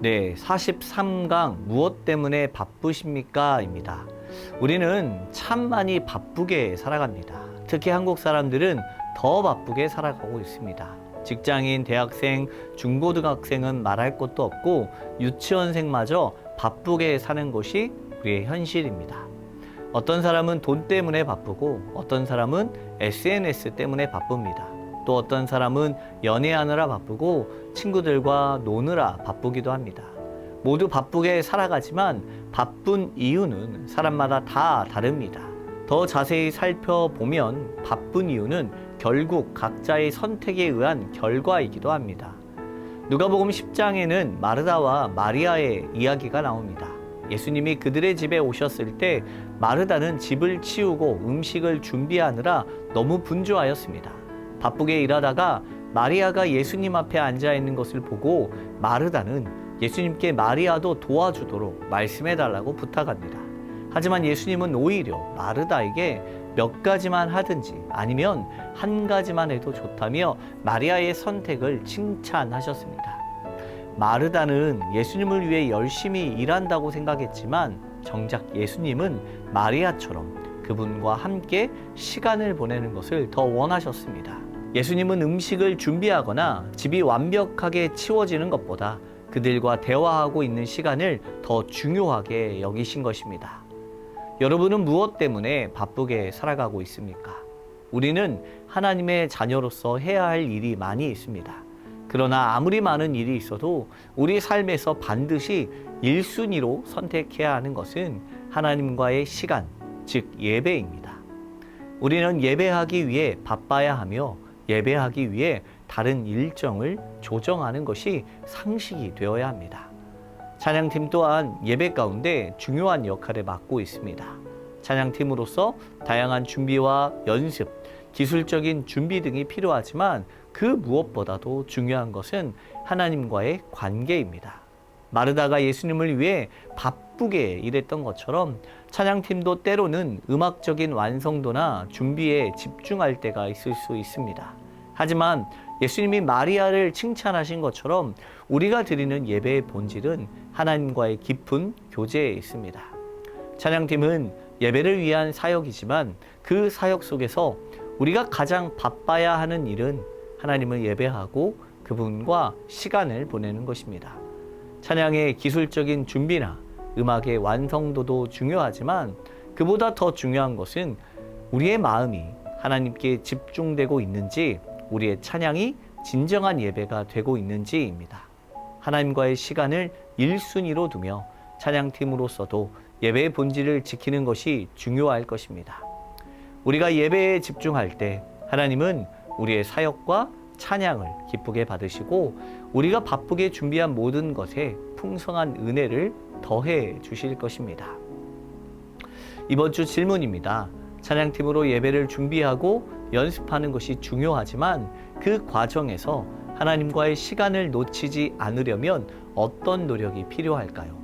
네, 43강 무엇 때문에 바쁘십니까? 입니다. 우리는 참 많이 바쁘게 살아갑니다. 특히 한국 사람들은 더 바쁘게 살아가고 있습니다. 직장인, 대학생, 중고등학생은 말할 것도 없고 유치원생마저 바쁘게 사는 것이 우리의 현실입니다. 어떤 사람은 돈 때문에 바쁘고 어떤 사람은 SNS 때문에 바쁩니다. 또 어떤 사람은 연애하느라 바쁘고 친구들과 노느라 바쁘기도 합니다. 모두 바쁘게 살아가지만 바쁜 이유는 사람마다 다 다릅니다. 더 자세히 살펴보면 바쁜 이유는 결국 각자의 선택에 의한 결과이기도 합니다. 누가복음 10장에는 마르다와 마리아의 이야기가 나옵니다. 예수님이 그들의 집에 오셨을 때 마르다는 집을 치우고 음식을 준비하느라 너무 분주하였습니다. 바쁘게 일하다가 마리아가 예수님 앞에 앉아 있는 것을 보고 마르다는 예수님께 마리아도 도와주도록 말씀해 달라고 부탁합니다. 하지만 예수님은 오히려 마르다에게 몇 가지만 하든지 아니면 한 가지만 해도 좋다며 마리아의 선택을 칭찬하셨습니다. 마르다는 예수님을 위해 열심히 일한다고 생각했지만 정작 예수님은 마리아처럼 그분과 함께 시간을 보내는 것을 더 원하셨습니다. 예수님은 음식을 준비하거나 집이 완벽하게 치워지는 것보다 그들과 대화하고 있는 시간을 더 중요하게 여기신 것입니다. 여러분은 무엇 때문에 바쁘게 살아가고 있습니까? 우리는 하나님의 자녀로서 해야 할 일이 많이 있습니다. 그러나 아무리 많은 일이 있어도 우리 삶에서 반드시 1순위로 선택해야 하는 것은 하나님과의 시간, 즉 예배입니다. 우리는 예배하기 위해 바빠야 하며 예배하기 위해 다른 일정을 조정하는 것이 상식이 되어야 합니다. 찬양팀 또한 예배 가운데 중요한 역할을 맡고 있습니다. 찬양팀으로서 다양한 준비와 연습, 기술적인 준비 등이 필요하지만 그 무엇보다도 중요한 것은 하나님과의 관계입니다. 마르다가 예수님을 위해 바쁘게 일했던 것처럼 찬양팀도 때로는 음악적인 완성도나 준비에 집중할 때가 있을 수 있습니다. 하지만 예수님이 마리아를 칭찬하신 것처럼 우리가 드리는 예배의 본질은 하나님과의 깊은 교제에 있습니다. 찬양팀은 예배를 위한 사역이지만 그 사역 속에서 우리가 가장 바빠야 하는 일은 하나님을 예배하고 그분과 시간을 보내는 것입니다. 찬양의 기술적인 준비나 음악의 완성도도 중요하지만 그보다 더 중요한 것은 우리의 마음이 하나님께 집중되고 있는지, 우리의 찬양이 진정한 예배가 되고 있는지입니다. 하나님과의 시간을 1순위로 두며 찬양팀으로서도 예배의 본질을 지키는 것이 중요할 것입니다. 우리가 예배에 집중할 때 하나님은 우리의 사역과 찬양을 기쁘게 받으시고 우리가 바쁘게 준비한 모든 것에 풍성한 은혜를 더해 주실 것입니다. 이번 주 질문입니다. 찬양팀으로 예배를 준비하고 연습하는 것이 중요하지만 그 과정에서 하나님과의 시간을 놓치지 않으려면 어떤 노력이 필요할까요?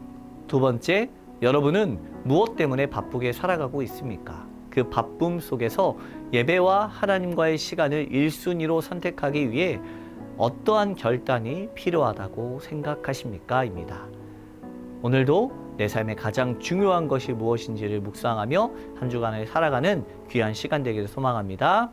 두 번째, 여러분은 무엇 때문에 바쁘게 살아가고 있습니까? 그 바쁨 속에서 예배와 하나님과의 시간을 1순위로 선택하기 위해 어떠한 결단이 필요하다고 생각하십니까? 입니다. 오늘도 내 삶의 가장 중요한 것이 무엇인지를 묵상하며 한 주간을 살아가는 귀한 시간 되기를 소망합니다.